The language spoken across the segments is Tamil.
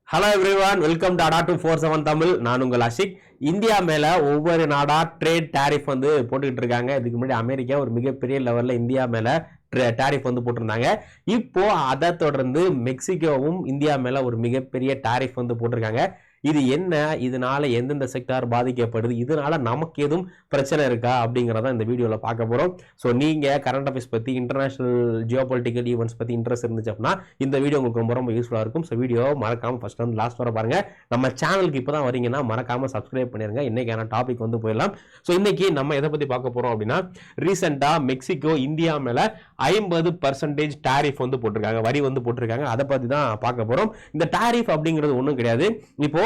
ஹலோ எவ்ரிவான், வெல்கம் டு அடா 247 தமிழ். நான் உங்கள் அஷிக். இந்தியா மேல ஒவ்வொரு நாடா ட்ரேட் டாரிஃப் வந்து போட்டுக்கிட்டு இருக்காங்க. இதுக்கு முன்னாடி அமெரிக்கா ஒரு மிகப்பெரிய லெவல்ல இந்தியா மேல டாரிஃப் வந்து போட்டிருந்தாங்க. இப்போ அதை தொடர்ந்து மெக்சிகோவும் இந்தியா மேல ஒரு மிகப்பெரிய டாரிஃப் வந்து போட்டிருக்காங்க. இது என்ன, இதனால எந்தெந்த செக்டார் பாதிக்கப்படுது, இதனால நமக்கு எதுவும் பிரச்சனை இருக்கா அப்படிங்கிறத இந்த வீடியோவில் பார்க்க போகிறோம். ஸோ நீங்கள் கரண்ட் அஃபேர்ஸ் பற்றி, இன்டர்நேஷனல் ஜியோபொலிட்டிக்கல் ஈவெண்ட்ஸ் பற்றி இன்ட்ரெஸ்ட் இருந்துச்சு அப்படின்னா இந்த வீடியோ உங்களுக்கு ரொம்ப ரொம்ப யூஸ்ஃபுல்லாக இருக்கும். ஸோ வீடியோ மறக்காமல் ஃபர்ஸ்ட் வந்து லாஸ்ட் வர பாருங்க. நம்ம சேனலுக்கு இப்போ தான் வரீங்கன்னா மறக்காமல் சப்ஸ்கிரைப் பண்ணிருங்க. இன்னைக்கான டாபிக் வந்து போயிடலாம். ஸோ இன்னைக்கு நம்ம எதை பற்றி பார்க்க போகிறோம் அப்படின்னா, ரீசெண்டாக மெக்சிகோ இந்தியா மேலே 50% டாரிஃப் வந்து போட்டிருக்காங்க, வரி வந்து போட்டிருக்காங்க. அதை பற்றி தான் பார்க்க போகிறோம். இந்த டாரிஃப் அப்படிங்கிறது ஒன்றும் கிடையாது. இப்போ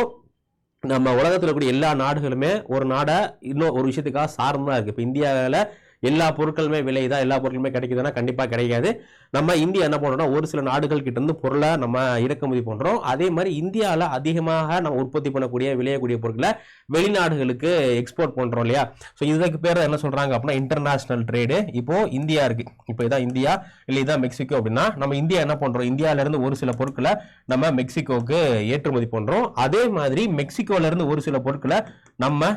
நம்ம உலகத்தில் கூடிய எல்லா நாடுகளுமே ஒரு நாடை இன்னும் ஒரு விஷயத்துக்காக சார்ந்தா இருக்கு. இப்போ இந்தியாவில் எல்லா பொருட்களுமே விலைதான், எல்லா பொருட்களுமே கிடைக்குதுன்னா கண்டிப்பாக கிடைக்காது. நம்ம இந்தியா என்ன பண்ணுறோம்னா, ஒரு சில நாடுகள் கிட்ட இருந்து பொருளை நம்ம இறக்குமதி பண்ணுறோம். அதே மாதிரி இந்தியாவில் அதிகமாக நம்ம உற்பத்தி பண்ணக்கூடிய விளையக்கூடிய பொருட்களை வெளிநாடுகளுக்கு எக்ஸ்போர்ட் பண்ணுறோம் இல்லையா. ஸோ இதுக்கு பேர் என்ன சொல்கிறாங்க அப்படின்னா இன்டர்நேஷனல் ட்ரேடு. இப்போ இந்தியா இருக்கு, இப்போ இதான் இந்தியா இல்லை இதான் மெக்சிகோ அப்படின்னா, நம்ம இந்தியா என்ன பண்ணுறோம், இந்தியாவிலேருந்து ஒரு சில பொருட்களை நம்ம மெக்சிகோவுக்கு ஏற்றுமதி பண்ணுறோம். அதே மாதிரி மெக்சிகோவிலேருந்து ஒரு சில பொருட்களை நம்ம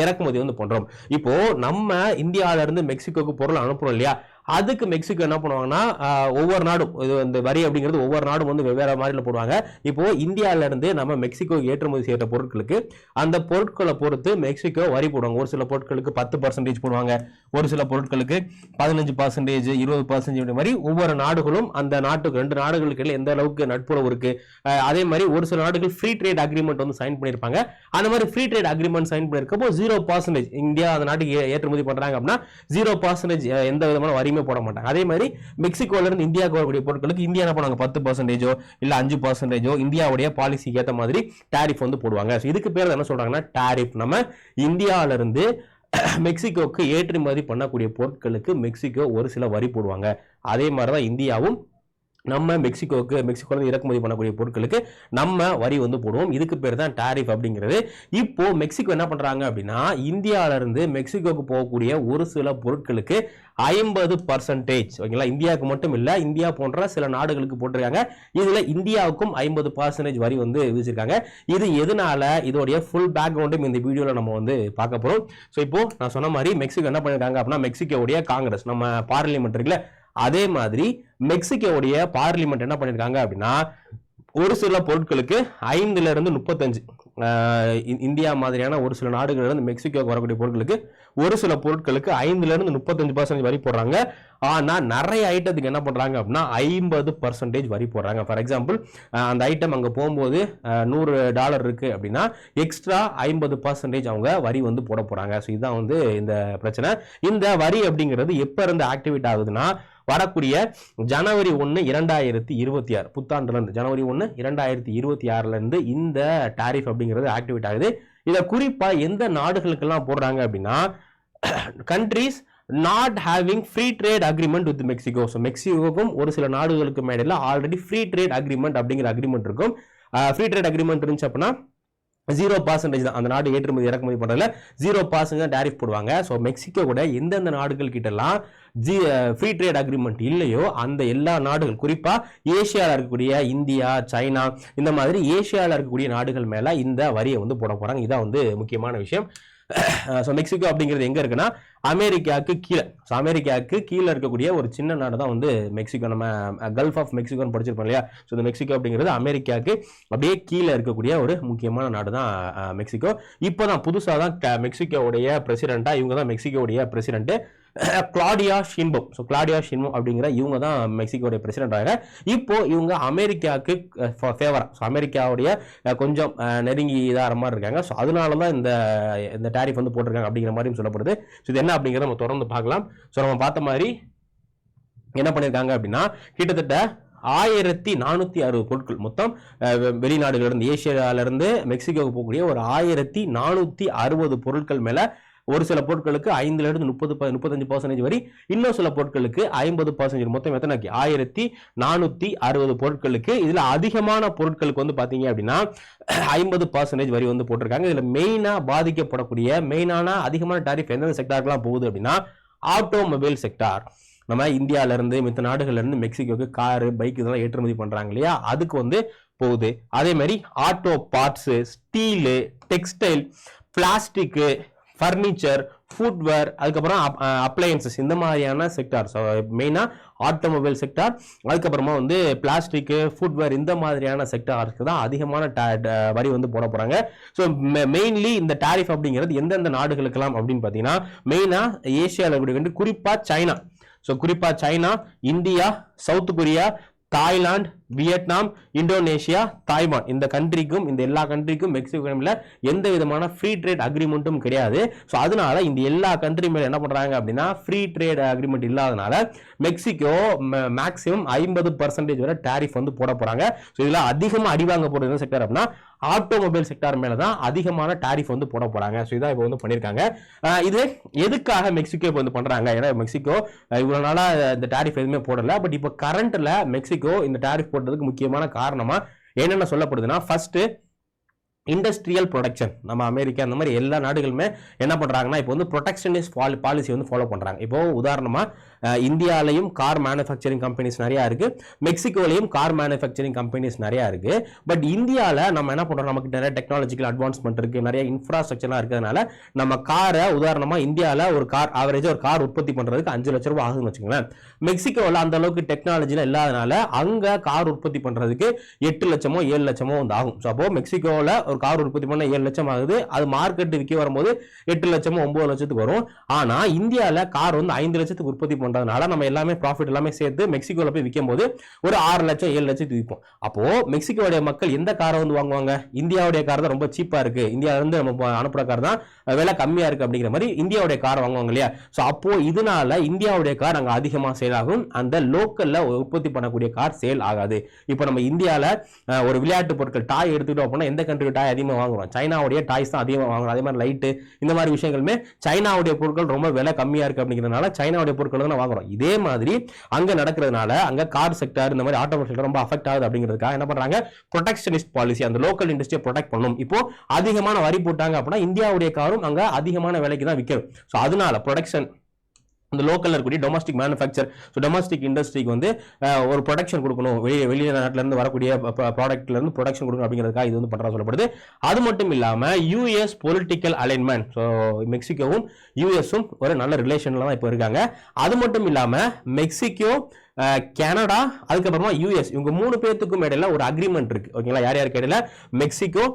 இறக்குமதி வந்து பண்றோம். இப்போ நம்ம இந்தியாவில இருந்து மெக்சிகோக்கு பொருள் அனுப்புறோம் இல்லையா, அதுக்கு மெக்சிகோ என்ன பண்ணுவாங்கன்னா, ஒவ்வொரு நாடும் இது இந்த வரி அப்படிங்கிறது ஒவ்வொரு நாடும் வந்து வெவ்வேறு மாதிரில போடுவாங்க. இப்போ இந்தியாவில இருந்து நம்ம மெக்சிகோ ஏற்றுமதி செய்யற பொருட்களுக்கு அந்த பொருட்களை பொறுத்து மெக்சிகோ வரி போடுவாங்க. ஒரு சில பொருட்களுக்கு 10% போடுவாங்க, ஒரு சில பொருட்களுக்கு 15%, 20% மாதிரி ஒவ்வொரு நாடுகளும் அந்த நாட்டுக்கு, ரெண்டு நாடுகளுக்கு இடையில எந்த அளவுக்கு நட்புறவு இருக்கு. அதே மாதிரி ஒரு சில நாடுகள் ஃப்ரீ ட்ரேட் அக்ரிமெண்ட் வந்து சைன் பண்ணியிருப்பாங்க. அந்த மாதிரி ஃப்ரீ ட்ரேட் அக்ரிமெண்ட் சைன் பண்ணிருக்கப்போ 0% இந்தியா அந்த நாட்டுக்கு ஏற்றுமதி பண்றாங்க அப்படின்னா 0% எந்த விதமான வரியுமே போட மாட்டாங்க. அதே மாதிரி மெக்சிகோல இருந்து இந்தியாவுக்கு வரக்கூடிய பொருட்களுக்கு இந்தியா என்ன பண்ணுவாங்க, 10% இல்ல 5% இந்தியாவுடைய பாலிசிக்கு ஏற்ற மாதிரி டாரிஃப் வந்து போடுவாங்க. இதுக்கு பேர் என்ன சொல்றாங்கன்னா டாரிஃப். நம்ம இந்தியாவில இருந்து மெக்சிகோக்கு ஏற்றுமதி பண்ணக்கூடிய பொருட்களுக்கு மெக்சிகோ ஒரு சில வரி போடுவாங்க. அதே மாதிரிதான் இந்தியாவும் நம்ம மெக்சிகோல இறக்குமதி பண்ணக்கூடிய பொருட்களுக்கு நம்ம வரி வந்து போடுவோம். இதுக்கு பேர் தான் டாரிஃப் அப்படிங்கிறது. இப்போ மெக்சிகோ என்ன பண்றாங்க அப்படின்னா, இந்தியாவில இருந்து மெக்சிகோக்கு போகக்கூடிய ஒரு சில பொருட்களுக்கு 50%, ஓகேங்களா, இந்தியாவுக்கு மட்டும் இல்ல, இந்தியா போன்ற சில நாடுகளுக்கு போட்டிருக்காங்க. இதுல இந்தியாவுக்கும் 50% வரி வந்து விதிச்சிருக்காங்க. இது எதனால, இதோடைய ஃபுல் பேக்ரவுண்டும் இந்த வீடியோல நம்ம வந்து பார்க்க போறோம். ஸோ இப்போ நான் சொன்ன மாதிரி மெக்சிகோ என்ன பண்ணிருக்காங்க அப்படின்னா, மெக்சிகோவுடைய காங்கிரஸ், நம்ம பார்லிமெண்ட் இருக்குல்ல, அதே மாதிரி மெக்சிகோவுடைய பார்லிமெண்ட் என்ன பண்ணிருக்காங்க அப்படின்னா, ஒரு சில பொருட்களுக்கு 5 to 35, இந்தியா மாதிரியான ஒரு சில நாடுகள் இருந்து மெக்சிகோக்கு வரக்கூடிய பொருட்களுக்கு ஒரு சில பொருட்களுக்கு 5 to 35% வரி போடுறாங்க. ஆனா நிறைய ஐட்டத்துக்கு என்ன பண்றாங்க அப்படின்னா 50% வரி போடுறாங்க. ஃபார் எக்ஸாம்பிள், அந்த ஐட்டம் அங்க போகும்போது $100 இருக்கு அப்படின்னா எக்ஸ்ட்ரா 50% அவங்க வரி வந்து போட போறாங்க. ஸோ இதுதான் வந்து இந்த பிரச்சனை. இந்த வரி அப்படிங்கிறது எப்ப இருந்து ஆக்டிவேட் ஆகுதுன்னா, வரக்கூடிய ஜனவரி 1, 2026 புத்தாண்டுல இருந்து, ஜனவரி 1, 2026 இருந்து இந்த டாரிஃப் அப்படிங்கிறது ஆக்டிவேட் ஆகுது. இதை குறிப்பா எந்த நாடுகளுக்கெல்லாம் போடுறாங்க அப்படின்னா, countries not having free trade agreement with Mexico. So மெக்சிகோக்கும் ஒரு சில நாடுகளுக்கு மேடையில் ஆல்ரெடி ஃப்ரீ ட்ரேட் அக்ரிமெண்ட் அப்படிங்கிற அக்ரிமெண்ட் இருக்கும். ஃப்ரீ ட்ரேட் அக்ரிமெண்ட் இருந்துச்சு அப்படின்னா 0% தான் அந்த நாடு ஏற்றுமதி இறக்குமதி பண்றதுல 0% தான் டாரிஃப் போடுவாங்க. ஸோ மெக்சிகோ கூட எந்தெந்த நாடுகள் கிட்ட எல்லாம் ஃப்ரீ ட்ரேட் அக்ரிமெண்ட் இல்லையோ அந்த எல்லா நாடுகள், குறிப்பா ஏசியாவில் இருக்கக்கூடிய இந்தியா, சைனா, இந்த மாதிரி ஏசியாவில் இருக்கக்கூடிய நாடுகள் மேல இந்த வரியை வந்து போட போறாங்க. இதான் வந்து முக்கியமான விஷயம். ஸோ மெக்சிகோ அப்படிங்கிறது எங்க இருக்குன்னா, அமெரிக்காவுக்கு கீழே. ஸோ அமெரிக்காவுக்கு கீழே இருக்கக்கூடிய ஒரு சின்ன நாடு தான் வந்து மெக்சிகோ. நம்ம கல்ஃப் ஆஃப் மெக்சிகோன்னு படிச்சிருப்போம் இல்லையா. ஸோ இந்த மெக்சிகோ அப்படிங்கிறது அமெரிக்காவுக்கு அப்படியே கீழே இருக்கக்கூடிய ஒரு முக்கியமான நாடு தான் மெக்சிகோ. இப்போதான் புதுசாக தான் மெக்சிகோவுடைய பிரசிடென்ட்டா, இவங்க தான் மெக்சிகோவுடைய பிரசிடென்ட் கிளாடியா ஷின்பம். ஸோ கிளாடியா ஷின்பம் அப்படிங்கிற இவங்க தான் மெக்சிகோடைய பிரசிடென்ட் ஆக. இப்போ இவங்க அமெரிக்காவுக்கு ஃபேவரா, ஸோ அமெரிக்காவுடைய கொஞ்சம் நெருங்கி இதாகிற மாதிரி இருக்காங்க. ஸோ அதனால தான் இந்த டாரிஃப் வந்து போட்டிருக்காங்க அப்படிங்கிற மாதிரியும் சொல்லப்படுது. ஸோ இது என்ன அப்படிங்கிறத நம்ம தொடர்ந்து பார்க்கலாம். ஸோ நம்ம பார்த்த மாதிரி என்ன பண்ணியிருக்காங்க அப்படின்னா, கிட்டத்தட்ட 1460 பொருட்கள் மொத்தம் வெளிநாடுகளிலிருந்து, ஏசியாவிலிருந்து மெக்சிகோவுக்கு போகக்கூடிய ஒரு 1460 பொருட்கள் மேல ஒரு சில பொருட்களுக்கு 5 to 35% வரி, இன்னும் சில பொருட்களுக்கு 50%. மொத்தம் எத்தனை, 1460 பொருட்களுக்கு. இதுல அதிகமான பொருட்களுக்கு வந்து பாத்தீங்க அப்படின்னா 50% வரி வந்து போட்டிருக்காங்க. இதுல மெயினா பாதிக்கப்படக்கூடிய அதிகமான டாரிஃப் எந்தெந்த செக்டாருக்குலாம் போகுது அப்படின்னா, ஆட்டோமொபைல் செக்டார். நம்ம இந்தியால இருந்து மற்ற நாடுகள்ல இருந்து மெக்சிகோக்கு காரு, பைக் இதெல்லாம் ஏற்றுமதி பண்றாங்க இல்லையா, அதுக்கு வந்து போகுது. அதே மாதிரி auto parts, steel, textile, plastic, furniture, footwear, அதுக்கப்புறம் அப்ளையன்சஸ், இந்த மாதிரியான செக்டார்ஸ், மெயினா ஆட்டோமொபைல் செக்டார், அதுக்கப்புறமா வந்து பிளாஸ்டிக், ஃபுட்வேர், இந்த மாதிரியான செக்டாருக்கு தான் அதிகமான வரி வந்து போட போறாங்க. ஸோ மெயின்லி இந்த டாரிஃப் அப்படிங்கிறது எந்தெந்த நாடுகளுக்கெல்லாம் அப்படின்னு பார்த்தீங்கன்னா மெயினா ஏசியாவில் இருக்கக்கூடிய குறிப்பா சைனா. ஸோ குறிப்பா China, India, south Korea, Thailand, Vietnam, Indonesia, Taiwan, இந்த கண்ட்ரிக்கும் இந்த எல்லா கண்ட்ரிக்கும் மெக்சிகோல எந்த விதமான ஃப்ரீ ட்ரேட் அக்ரிமெண்ட்டும் கிடையாது. ஸோ அதனால இந்த எல்லா கண்ட்ரி மேல என்ன பண்றாங்க அப்படின்னா ஃப்ரீ ட்ரேட் அக்ரிமெண்ட் இல்லாதனால மெக்சிகோ மேக்ஸிமம் 50% வரை டாரிஃப் வந்து போட போறாங்க. ஸோ இதுல அதிகமாக அடிவாங்க போறது செக்டர் அப்படின்னா ஆட்டோமொபைல் செக்டார் மேல தான் அதிகமான டாரிஃப் வந்து போட போறாங்க. ஸோ இதான் இப்போ வந்து பண்ணியிருக்காங்க. இது எதுக்காக மெக்சிகோ இப்போ வந்து பண்றாங்க? ஏன்னா மெக்சிகோ இவ்வளவு நாளா இந்த டாரிஃப் எதுவுமே போடல. பட் இப்போ கரண்ட்ல மெக்சிகோ இந்த டாரிஃப் போட்டதுக்கு முக்கியமான காரணமா என்னென்ன சொல்லப்படுதுன்னா, ஃபர்ஸ்ட் இண்டஸ்ட்ரியல் ப்ரொடக்ஷன். நம்ம அமெரிக்கா அந்த மாதிரி எல்லா நாடுகளுமே என்ன பண்றாங்கன்னா இப்போ வந்து ப்ரொடெக்ஷனிஸ்ட் பாலிசி வந்து ஃபாலோ பண்றாங்க. இப்போ உதாரணமா இந்தியாலையும் கார் மேனுஃபேக்சரிங் கம்பெனிஸ் நிறைய இருக்கு, மெக்சிகோலையும் கார் மேனுஃபேக்சரிங் கம்பெனிஸ் நிறைய இருக்கு. பட் இந்தியாவில் நம்ம என்ன பண்றோம், நமக்கு நிறைய டெக்னாலஜிக்கல் அட்வான்ஸ்மெண்ட் இருக்கு, நிறைய இன்ஃப்ராஸ்ட்ரக்சர்லாம் இருக்கிறதுனால நம்ம காரை உதாரணமா இந்தியாவில் ஒரு கார் ஆவரேஜா ஒரு கார் உற்பத்தி பண்றதுக்கு 5 லட்சம் ரூபாய் ஆகுதுன்னு வச்சுக்கோங்களேன். மெக்சிகோவில் அந்த அளவுக்கு டெக்னாலஜில இல்லாதனால அங்க கார் உற்பத்தி பண்றதுக்கு 8 லட்சமோ 7 லட்சமோ வந்து ஆகும். ஸோ அப்போ மெக்சிகோவில் ஒரு கார் உற்பத்தி பண்ண 7 லட்சம் ஆகுது, அது மார்க்கெட் விற்க வரும்போது 8 லட்சமோ 9 லட்சத்துக்கு வரும். ஆனா இந்தியாவில் கார் வந்து 5 லட்சத்துக்கு உற்பத்தி பண்றதுனால நம்ம எல்லாமே ப்ராஃபிட் எல்லாமே சேர்த்து மெக்சிகோல போய் விற்கும் போது ஒரு 6 லட்சம் 7 லட்சத்துக்கு விற்போம். அப்போ மெக்சிகோடைய மக்கள் எந்த காரை வந்து வாங்குவாங்க? இந்தியாவுடைய கார் தான் ரொம்ப சீப்பா இருக்கு, இந்தியாவில இருந்து நம்ம அனுப்புற கார் தான் விலை கம்மியா இருக்கு அப்படிங்கிற மாதிரி இந்தியாவுடைய கார் வாங்குவாங்க இல்லையா? ஸோ அப்போ இதனால இந்தியாவுடைய கார் அங்க அதிகமா சேல் ஆகும், அந்த லோக்கல்ல உற்பத்தி பண்ணக்கூடிய கார் சேல் ஆகாது. இப்போ நம்ம இந்தியாவில் ஒரு விளையாட்டு பொருட்கள் டாய் எடுத்துக்கிட்டோம் அப்படின்னா எந்த கண்ட்ரி டாய் அதிகமாக வாங்குறோம்? சைனாவுடைய டாய்ஸ் தான் அதிகமாக வாங்குறோம். அதே மாதிரி லைட்டு, இந்த மாதிரி விஷயங்களுமே சைனாவுடைய பொருட்கள் ரொம்ப விலை கம்மியா இருக்கு அப்படிங்கிறதுனால சைனாவுடைய பொருட்கள் தான் வாங்குறோம். இதே மாதிரி அங்க நடக்கிறதுனால அங்க கார் செக்டர் இந்த மாதிரி ஆட்டோமொபைல் செக்டர் ரொம்ப அஃபெக்ட் ஆகுது அப்படிங்கிறதுக்காக என்ன பண்றாங்க, ப்ரொடெக்ஷனிஸ்ட் பாலிசி, அந்த லோக்கல் இண்டஸ்ட்ரியை ப்ரொடெக்ட் பண்ணணும். இப்போ அதிகமான வரி போட்டாங்க அப்படின்னா இந்தியாவுடைய காரும் அங்க அதிகமான விலைக்கு தான் விற்கும். ஸோ அதனால ப்ரொடெக்ஷன் இந்த லோக்கல்ல இருக்கக்கூடிய டொமஸ்டிக் மேனுஃபேக்சர், ஸோ டொமஸ்டிக் இண்டஸ்ட்ரிக்கு வந்து ஒரு ப்ரொடக்ஷன் கொடுக்கணும், வெளிநாட்டில இருந்து வரக்கூடிய ப்ராடக்ட்ல இருந்து ப்ரொடக்ஷன் கொடுக்கணும் அப்படிங்கிறதுக்காக இது வந்து பண்றதா சொல்லப்படுது. அது மட்டும் இல்லாம யூஎஸ் பொலிட்டிக்கல் அலைன்மெண்ட், ஸோ மெக்சிகோவும் யூஎஸும் ஒரு நல்ல ரிலேஷன்ல தான் இப்போ இருக்காங்க. அது மட்டும் இல்லாம மெக்சிகோ, கனடா, அதுக்கப்புறமா யூஎஸ், இவங்க 3 பேர்த்துக்கும் இடையில ஒரு அக்ரிமெண்ட் இருக்கு. ஓகேங்களா? யார் யாருக்கு இடையில? Mexico,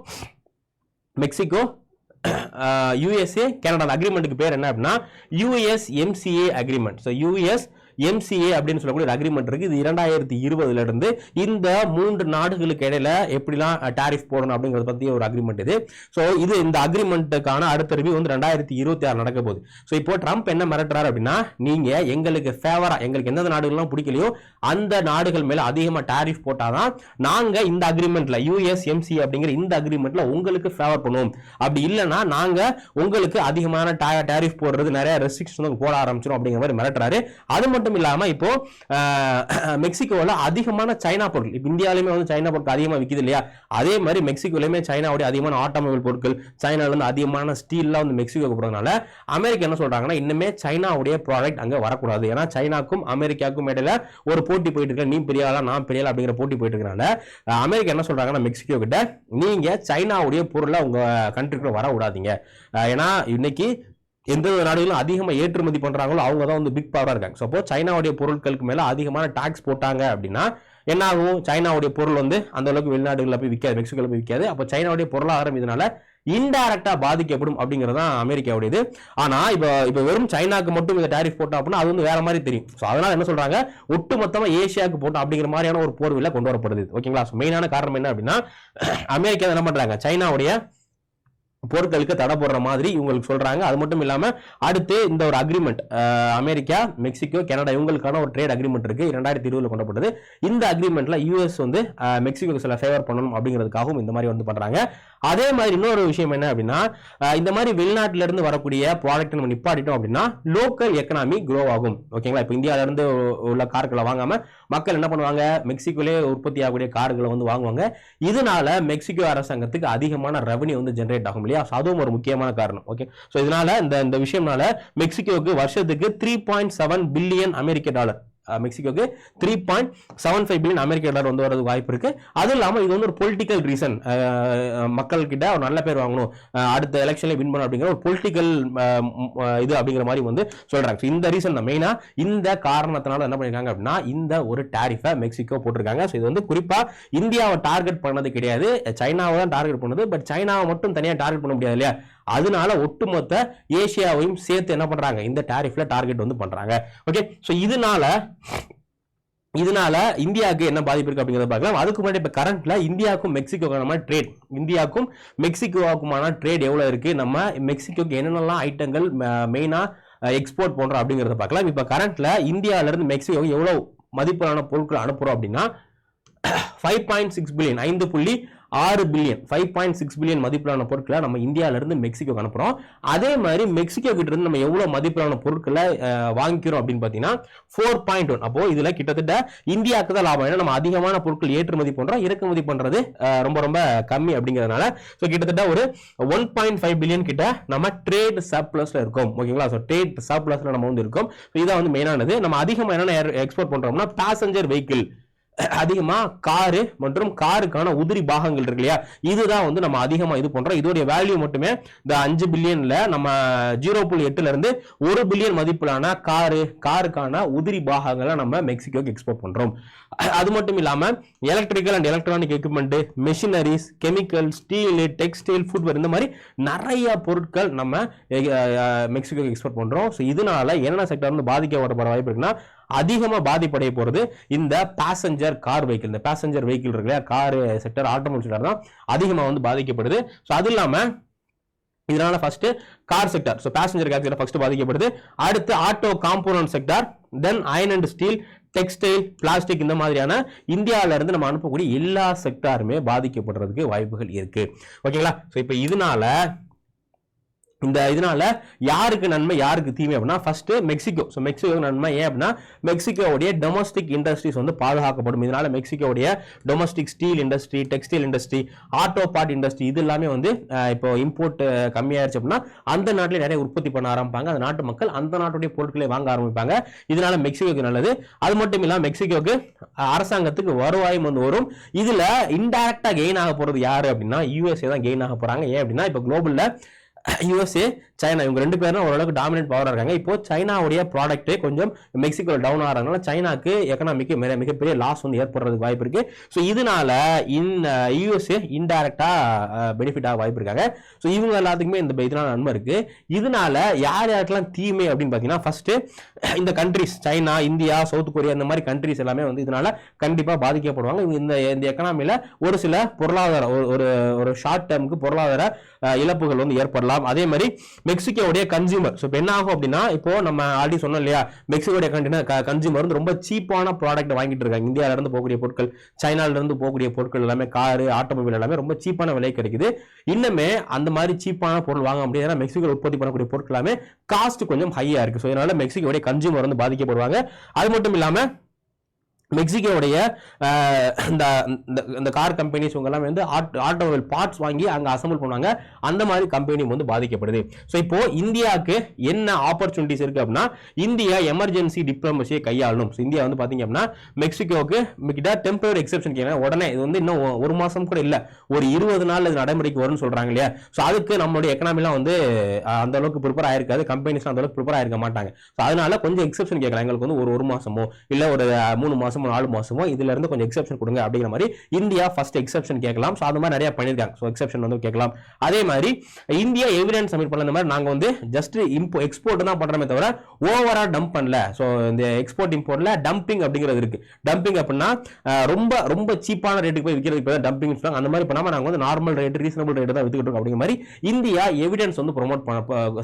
USA, Canada. அக்ரிமெண்ட்டுக்கு பேர் என்ன அப்படின்னா USMCA அக்ரிமெண்ட். ஸோ USMCA அப்படின்னு சொல்லக்கூடிய ஒரு அக்ரிமெண்ட் இருக்கு. இது 2020 இருந்து இந்த 3 நாடுகளுக்கு இடையில எப்படிலாம் டாரிஃப் போடணும் அப்படிங்கறத பத்தி ஒரு அக்ரிமெண்ட் இது. ஸோ இது இந்த அக்ரிமெண்ட்டுக்கான அடுத்த ரிவ்யூ வந்து 2026 நடக்க போகுது. ஸோ இப்போ ட்ரம்ப் என்ன மிரட்டுறாரு அப்படின்னா, நீங்க எங்களுக்கு ஃபேவரா, எங்களுக்கு எந்தெந்த நாடுகள்லாம் பிடிக்கலையோ அந்த நாடுகள் மேல அதிகமா டாரிஃப் போட்டாதான் நாங்க இந்த அக்ரிமெண்ட்ல USMCA அப்படிங்கிற இந்த அக்ரிமெண்ட்ல உங்களுக்கு ஃபேவர் பண்ணுவோம், அப்படி இல்லைன்னா நாங்க உங்களுக்கு அதிகமான டாரிஃப் போடுறது, நிறைய ரெஸ்ட்ரிக்ஷன் போட ஆரம்பிச்சிடும் அப்படிங்கிற மாதிரி மிரட்டுறாரு. அது மட்டும் இல்லாம இப்போ மெக்சிகோல அதிகமான சைனா பொருட்கள், இப்போ இந்தியாவிலுமே வந்து சைனா பொருட்கள் அதிகமா விற்குது இல்லையா? அதே மாதிரி மெக்சிகோலயுமே சைனாவுடைய அதிகமான ஆட்டோமொபைல் பொருட்கள், சைனால இருந்து அதிகமான ஸ்டீல்லாம் வந்து மெக்சிகோக்கு போறதுனால அமெரிக்கா என்ன சொல்றாங்கன்னா, இன்னுமே சைனாவுடைய ப்ராடக்ட் அங்க வரக்கூடாது. ஏன்னா சைனாக்கும் அமெரிக்காவுக்கும் இடையில ஒரு போட்டி போயிட்டு இருக்கு, நீ பெரிய ஆளா நான் பெரிய ஆளா அப்படிங்கிற போட்டி போயிட்டு இருக்கனால அமெரிக்கா என்ன சொல்றாங்கன்னா மெக்சிகோ கிட்ட, நீங்க சைனாவுடைய பொருளை உங்க கண்ட்ரிக்குள்ள வர விடாதீங்க. ஏன்னா இன்னைக்கு எந்த நாடுகளும் அதிகமாக ஏற்றுமதி பண்றாங்களோ அவங்க தான் வந்து பிக் பவரா இருக்காங்க. ஸோ சைனாவுடைய பொருட்களுக்கு மேல அதிகமான டாக்ஸ் போட்டாங்க அப்படின்னா என்ன ஆகும்? சைனாவுடைய பொருள் வந்து அந்த அளவுக்கு வெளிநாடுகளில் போய் விற்காது, மெக்சிகோல போய் விற்காது. அப்போ சைனாவுடைய பொருளாதாரம் இதனால இன்டைரக்டா பாதிக்கப்படும் அப்படிங்கிறது தான் அமெரிக்காவுடையது. ஆனா இப்போ வெறும் சைனாக்கு மட்டும் இந்த டாரிஃப் போட்டோம் அப்படின்னா அது வந்து வேற மாதிரி தெரியும். ஸோ அதனால என்ன சொல்றாங்க, ஒட்டுமொத்தமா ஏசியாவுக்கு போட்டோம் அப்படிங்கிற மாதிரியான ஒரு போர்வையில கொண்டு வரப்படுது. ஓகேங்களா? மெயினான காரணம் என்ன அப்படின்னா, அமெரிக்கா என்ன பண்றாங்க, சைனாவுடைய பொருட்களுக்கு தடை போடுற மாதிரி இவங்களுக்கு சொல்றாங்க. அது மட்டும் இல்லாம அடுத்து இந்த ஒரு அக்ரிமெண்ட் அமெரிக்கா, மெக்சிகோ, கனடா இவங்களுக்கான ஒரு ட்ரேட் அக்ரிமெண்ட் இருக்கு, 2020 கொண்டப்பட்டது. இந்த அக்ரிமெண்ட்ல யூஎஸ் வந்து மெக்சிகோக்கு சில ஃபேவர் பண்ணணும் அப்படிங்கிறதுக்காகவும் இந்த மாதிரி வந்து பண்றாங்க. அதே மாதிரி இன்னொரு விஷயம் என்ன அப்படின்னா, இந்த மாதிரி வெளிநாட்டில இருந்து வரக்கூடிய ப்ராடக்ட் நம்ம நிப்பாட்டிட்டோம் அப்படின்னா லோக்கல் எக்கனாமி க்ரோ ஆகும். ஓகேங்களா? இப்போ இந்தியாவில இருந்து உள்ள கார்களை வாங்காம மக்கள் என்ன பண்ணுவாங்க, மெக்சிகோலே உற்பத்தி ஆகக்கூடிய கார்களை வந்து வாங்குவாங்க. இதனால மெக்சிகோ அரசாங்கத்துக்கு அதிகமான ரெவன்யூ வந்து ஜெனரேட் ஆகும் இல்லையா? அதுவும் ஒரு முக்கியமான காரணம். ஓகே, சோ இதனால இந்த விஷயம்னால மெக்சிகோவுக்கு வருஷத்துக்கு $3.7 பில்லியன் அமெரிக்க டாலர் மெக்சிகோக்கு 3.75 பில்லியன் அமெரிக்க டாலர் வந்து வரது வாய்ப்பு இருக்கு. அது இல்லாம இது வந்து ஒரு பொலிட்டிக்கல் ரீசன், மக்கள் கிட்ட ஒரு நல்ல பேர் வாங்கணும், அடுத்த எலெக்ஷன்ல வின் பண்ணணும் அப்படிங்கிற ஒரு பொலிட்டிக்கல் இது அப்படிங்கிற மாதிரி வந்து சொல்றாங்க. இந்த ரீசன் தான் மெயினா, இந்த காரணத்தினால என்ன பண்ணிருக்காங்க அப்படின்னா இந்த ஒரு டாரிஃபை மெக்சிகோ போட்டிருக்காங்க. இது வந்து குறிப்பா இந்தியாவை டார்கெட் பண்ணது கிடையாது, சைனாவை தான் டார்கெட் பண்ணுது. பட் சைனாவை மட்டும் தனியா டார்கெட் பண்ண முடியாது இல்லையா, அதனால ஒட்டுமொத்த ஏசியாவையும் சேர்த்து என்ன பண்றாங்க இந்த டாரிஃப்ல டார்கெட் வந்து பண்றாங்க. ஓகே, சோ இதனால இந்தியாவுக்கு என்ன பாதிப்பு இருக்கு அப்படிங்கறத பார்க்கலாம். அதுக்கு முன்னாடி இப்ப கரண்ட்ல இந்தியாவுக்கும் மெக்சிகோக்கான ட்ரேட், இந்தியாவுக்கும் மெக்சிகோவுக்குமான ட்ரேட் எவ்வளவு இருக்கு, நம்ம மெக்சிகோக்கு என்னென்னலாம் ஐட்டங்கள் மெயினா எக்ஸ்போர்ட் பண்றோம் அப்படிங்கறத பார்க்கலாம். இப்ப கரண்ட்ல இந்தியால இருந்து மெக்சிகோக்கு எவ்வளவு மதிப்பிலான பொருட்கள் அனுப்புறோம் அப்படின்னா 5.6 பில்லியன் 5.6 பில்லியன் 5.6 பில்லியன் மதிப்பிலான பொருட்களை நம்ம இந்தியால இருந்து மெக்சிகோக்கு அனுப்புறோம். அதே மாதிரி மெக்சிகோ கிட்ட இருந்து நம்ம எவ்வளவு மதிப்பிலான பொருட்களை வாங்கிக்கிறோம் அப்படின்னு பாத்தீங்கன்னா 4.1. அப்போ இதுல கிட்டத்தட்ட இந்தியாவுக்கு தான் லாபம், ஏன்னா நம்ம அதிகமான பொருட்கள் ஏற்றுமதி பண்றோம், இறக்குமதி பண்றது ரொம்ப ரொம்ப கம்மி அப்படிங்கிறதுனால கிட்டத்தட்ட ஒரு 1.5 பில்லியன் கிட்ட நம்ம ட்ரேட் சர்ப்ளஸ்ல இருக்கோம். ஓகேங்களா, ட்ரேட் சர்ப்ளஸ்ல நம்ம வந்து இருக்கோம். இதான் வந்து மெயினானது. நம்ம அதிகமா என்னென்ன எக்ஸ்போர்ட் பண்றோம்னா பேசஞ்சர் வெஹிக்கிள், அதிகமா காரு மற்றும் காருக்கான உதிரி பாகங்கள் இருக்கு இல்லையா, இதுதான் வந்து நம்ம அதிகமா இது பண்றோம். இதோடைய வேல்யூ மட்டுமே இந்த 5 பில்லியன்ல நம்ம 0.8ல இருந்து 1 பில்லியன் மதிப்பிலான காருக்கான உதிரி பாகங்களை நம்ம மெக்சிகோக்கு எக்ஸ்போர்ட் பண்றோம். அது மட்டும் இல்லாம electrical and electronic equipment, machineries, chemical, steel, textile, footwear, இந்த மாதிரி நிறைய பொருட்கள் நம்ம மெக்சிகோக்கு எக்ஸ்போர்ட் பண்றோம். இதனால என்ன செக்டர் வந்து பாதிக்கப்பட வாய்ப்பு இருக்குன்னா, அதிகமா பாதிப்படைய போறது இந்த பேசஞ்சர் கார் வெஹிக்கிள், இந்த பேசஞ்சர் வெஹிக்கிள் இருக்கு இல்லையா, கார் செக்டர், ஆட்டோமொபைல் செக்டர் தான் அதிகமா வந்து பாதிக்கப்படுது. அது இல்லாம இதனால first car sector, passenger car sector first பாதிக்கப்படுது. அடுத்து auto component sector, then iron and Steeles, textile, plastic, இந்த மாதிரியான இந்தியாவில இருந்து நம்ம அனுப்பக்கூடிய எல்லா செக்டாருமே பாதிக்கப்படுறதுக்கு வாய்ப்புகள் இருக்கு. ஓகேங்களா, இப்ப இதனால யாருக்கு நன்மை யாருக்கு தீமை அப்படின்னா ஃபர்ஸ்ட் மெக்சிகோ. மெக்சிகோ நன்மை ஏன் அப்படின்னா மெக்சிகோவுடைய டொமஸ்டிக் இண்டஸ்ட்ரீஸ் வந்து பாதுகாக்கப்படும். இதனால மெக்சிகோவுடைய domestic steel industry, textile industry, auto part industry, இது எல்லாமே வந்து இப்போ இம்போர்ட் கம்மியாயிருச்சு அப்படின்னா அந்த நாட்டிலே நிறைய உற்பத்தி பண்ண ஆரம்பிப்பாங்க. அந்த நாட்டு மக்கள் அந்த நாட்டுடைய பொருட்களை வாங்க ஆரம்பிப்பாங்க. இதனால மெக்சிகோக்கு நல்லது. அது மட்டும் இல்லாம மெக்சிகோக்கு அரசாங்கத்துக்கு வருவாயும் வந்து வரும். இதுல இன்டைரக்டா கெயின் ஆக போறது யாரு அப்படின்னா யூஎஸ்ஏ தான் கெயின் ஆக போறாங்க. ஏன் அப்படின்னா இப்ப குளோபல்ல யூஎஸ்ஏ, சைனா, இவங்க ரெண்டு பேரும் ஓரளவுக்கு டாமினேட் பவரா இருக்காங்க. இப்போ சைனாவுடைய ப்ராடக்ட் கொஞ்சம் மெக்சிகோ டவுன் ஆகிறதுனால சைனாக்கு எக்கனாமிக்கு மிகப்பெரிய லாஸ் வந்து ஏற்படுறதுக்கு வாய்ப்பு இருக்கு. இதனால யூஎஸ்ஏ இன்டைரக்டா பெனிஃபிட் ஆக வாய்ப்பு இருக்காங்க. இவங்க எல்லாத்துக்குமே இதனால நன்மை இருக்கு. இதனால யாருக்கெல்லாம் தீமை அப்படின்னு பாத்தீங்கன்னா ஃபர்ஸ்ட் இந்த countries, China, India, south Korea, இந்த மாதிரி கண்ட்ரிஸ் எல்லாமே வந்து இதனால கண்டிப்பா பாதிக்கப்படுவாங்க. இந்த எக்கனாமில ஒரு சில பொருளாதார ஒரு ஷார்ட் டேர்முக்கு பொருளாதார இழப்புகள் வந்து ஏற்படலாம். அதே மாதிரி மெக்சிகோவுடைய கன்சியூமர், இப்போ என்ன ஆகும் அப்படின்னா இப்போ நம்ம ஆல்ரெடி சொன்னோம் இல்லையா, மெக்சிகோடைய கன்சியூமர் வந்து ரொம்ப சீப்பான ப்ராடக்ட் வாங்கிட்டு இருக்காங்க. இந்தியாவில இருந்து போகக்கூடிய பொருட்கள், சைனால இருந்து போகக்கூடிய பொருட்கள் எல்லாமே, காரு, ஆட்டோமொபைல் எல்லாமே ரொம்ப சீப்பான விலை கிடைக்குது. இன்னுமே அந்த மாதிரி சீப்பான பொருள் வாங்க முடியாது. மெக்சிகோ உற்பத்தி பண்ணக்கூடிய பொருட்கள் எல்லாமே காஸ்ட் கொஞ்சம் ஹையா இருக்கு. இதனால மெக்சிகோடைய கன்சியூமர் வந்து பாதிக்கப்படுவாங்க. அது மட்டும் இல்லாம மெக்சிகோவுடைய இந்த கார் கம்பெனிஸ் இவங்க எல்லாமே வந்து ஆட்டோமொபைல் பார்ட்ஸ் வாங்கி அங்க அசம்பிள் பண்ணுவாங்க. அந்த மாதிரி கம்பெனி வந்து பாதிக்கப்படுது. இப்போ இந்தியாவுக்கு என்ன ஆப்பர்ச்சுனிட்டிஸ் இருக்கு அப்படின்னா இந்தியா எமர்ஜென்சி டிப்ளமசியை கையாளணும். இந்தியா வந்து பாத்தீங்க அப்படின்னா மெக்சிகோவுக்கு கிட்ட டெம்பரரி எக்ஸெப்ஷன் கேட்கலாம். உடனே இது வந்து இன்னும் ஒரு மாசம் கூட இல்ல, ஒரு 20 நாள் இது நடைமுறைக்கு வரும்னு சொல்றாங்க இல்லையா. அதுக்கு நம்மளுடைய எக்கனாமிலாம் வந்து அந்த அளவுக்கு ப்ரிப்பேர் ஆயிருக்காது, கம்பெனிஸ் அந்த அளவுக்கு ப்ரிப்பேர் ஆயிருக்க மாட்டாங்க. அதனால கொஞ்சம் எக்ஸெப்ஷன் கேட்கலாம். எங்களுக்கு வந்து ஒரு மாசமோ இல்ல ஒரு 3 மாசமோ 4 மாசமோ இதுல இருந்து கொஞ்சம் எக்ஸெப்ஷன் கொடுங்க அப்படிங்கிற மாதிரி இந்தியா ஃபர்ஸ்ட் எக்ஸெப்ஷன் கேட்கலாம். அது மாதிரி நிறைய பண்ணிருக்காங்க. எக்ஸெப்ஷன் வந்து கேட்கலாம். அதே மாதிரி இந்தியா எவிடன்ஸ் சப்மிட் பண்ணல. இந்த மாதிரி நாங்க வந்து ஜஸ்ட் எக்ஸ்போர்ட் தான் பண்றோமே தவிர ஓவரா டம்ப் பண்ணல. இந்த எக்ஸ்போர்ட் இம்போர்ட்ல டம்பிங் அப்படிங்கிறது இருக்கு. டம்பிங் அப்படின்னா ரொம்ப ரொம்ப சீப்பான ரேட்டுக்கு போய் விற்கிறதுக்கு பேர் டம்பிங் சொல்றாங்க. அந்த மாதிரி பண்ணாம நாங்க வந்து நார்மல் ரேட், ரீசனபிள் ரேட் தான் வித்துக்கிட்டு இருக்கோம் அப்படிங்கிற மாதிரி இந்தியா எவிடன்ஸ் வந்து ப்ரோமோட்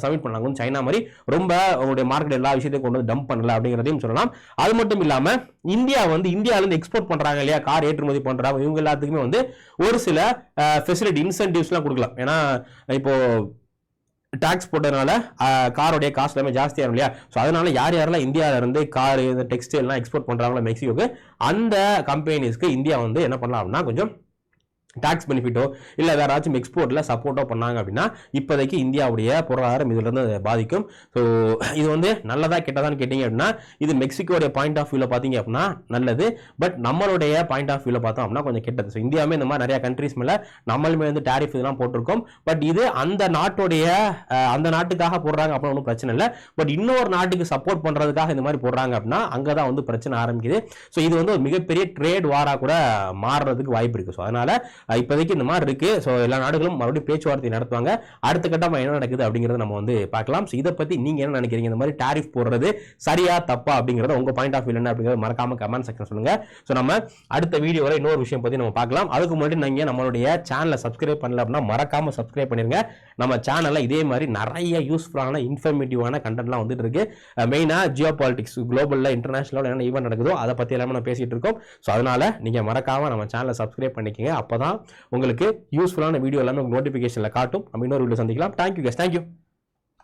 சப்மிட் பண்ணாங்க. சைனா மாதிரி ரொம்ப உங்களுடைய மார்க்கெட் எல்லா விஷயத்தையும் கொண்டு வந்து டம்ப் பண்ணல அப்படிங்கிறதையும் சொல்லலாம். அது மட்டும் இல்லாம இந்தியா வந்து இந்தியால இருந்து எக்ஸ்போர்ட் பண்றாங்க இல்லையா, கார் ஏற்றுமதி பண்றாங்க, இவங்க எல்லாத்துக்குமே வந்து ஒரு சில ஃபெசிலிட்டி, இன்சென்டிவ்ஸ் எல்லாம் கொடுக்கலாம். ஏன்னா இப்போ டாக்ஸ் போட்டதுனால காரோடைய காஸ்ட் எல்லாமே ஜாஸ்தியாகும் இல்லையா. அதனால யாரெல்லாம் இந்தியாவில இருந்து கார், டெக்ஸ்டைல் எல்லாம் எக்ஸ்போர்ட் பண்றாங்களோ மெக்சிகோக்கு, அந்த கம்பெனிஸ்க்கு இந்தியா வந்து என்ன பண்ணலாம் அப்படின்னா கொஞ்சம் டாக்ஸ் பெனிஃபிட்டோ இல்லை வேற ஏதாச்சும் எக்ஸ்போர்ட்டில் சப்போர்ட்டோ பண்ணாங்க அப்படின்னா இப்போதைக்கு இந்தியாவுடைய பொருளாதாரம் இதிலிருந்து பாதிக்கும். ஸோ இது வந்து நல்லதா கெட்டதான்னு கேட்டிங்க அப்படின்னா இது மெக்சிகோடைய பாயிண்ட் ஆஃப் வியூவில் பார்த்தீங்க அப்படின்னா நல்லது. பட் நம்மளுடைய பாயிண்ட் ஆஃப் வியூவில் பார்த்தோம் அப்படின்னா கொஞ்சம் கெட்டது. ஸோ இந்தியாவே இந்த மாதிரி நிறைய கண்ட்ரீஸ் மேலே நம்மளுமே வந்து டேரிஃப் இதெல்லாம் போட்டிருக்கோம். பட் இது அந்த நாட்டுடைய அந்த நாட்டுக்காக போடுறாங்க அப்படின்னு ஒன்றும் பிரச்சனை இல்லை. பட் இன்னொரு நாட்டுக்கு சப்போர்ட் பண்ணுறதுக்காக இந்த மாதிரி போடுறாங்க அப்படின்னா அங்கே தான் வந்து பிரச்சனை ஆரம்பிக்குது. ஸோ இது வந்து ஒரு மிகப்பெரிய ட்ரேட் வாராக கூட மாறுறதுக்கு வாய்ப்பு இருக்குது. ஸோ அதனால இப்போதைக்கு இந்த மாதிரி இருக்கு. ஸோ எல்லா நாடுகளும் மறுபடியும் பேச்சுவார்த்தை நடத்துவாங்க. அடுத்த கட்டமா என்ன நடக்குது அப்படிங்கறத நம்ம வந்து பார்க்கலாம். ஸோ இதை பத்தி நீங்க என்ன நினைக்கிறீங்க? இந்த மாதிரி டாரிஃப் போடுறது சரியா தப்பா அப்படிங்கறத உங்க பாயிண்ட் ஆஃப் வியூ என்ன அப்படிங்கறத மறக்காம கமெண்ட் செக்ஷன் சொல்லுங்க. ஸோ நம்ம அடுத்த வீடியோல இன்னொரு விஷயம் பத்தி நம்ம பார்க்கலாம். அதுக்கு முன்னாடி நீங்க நம்மளுடைய சேனலை சப்ஸ்கிரைப் பண்ணல அப்படின்னா மறக்காம சப்ஸ்கிரைப் பண்ணிருங்க. நம்ம சேனல்ல இதே மாதிரி நிறைய யூஸ்ஃபுல்லான இன்ஃபர்மேட்டிவான கண்டென்ட்லாம் வந்துட்டு இருக்கு. மெயினா ஜியோ பாலிடிக்ஸ் குளோபல்ல இன்டர்நேஷனல் என்ன ஈவென்ட் நடக்குதோ அதை பத்தி எல்லாமே நம்ம பேசிட்டு இருக்கோம். ஸோ அதனால நீங்க மறக்காம நம்ம சேனலை சப்ஸ்கிரைப் பண்ணிக்கங்க. அப்பதான் உங்களுக்கு யூஸ்ஃபுல்லான வீடியோ எல்லாமே நோட்டிஃபிகேஷன்ல காட்டும். நம்ம இன்னொரு வீடியோ சந்திக்கலாம். தேங்க்யூ.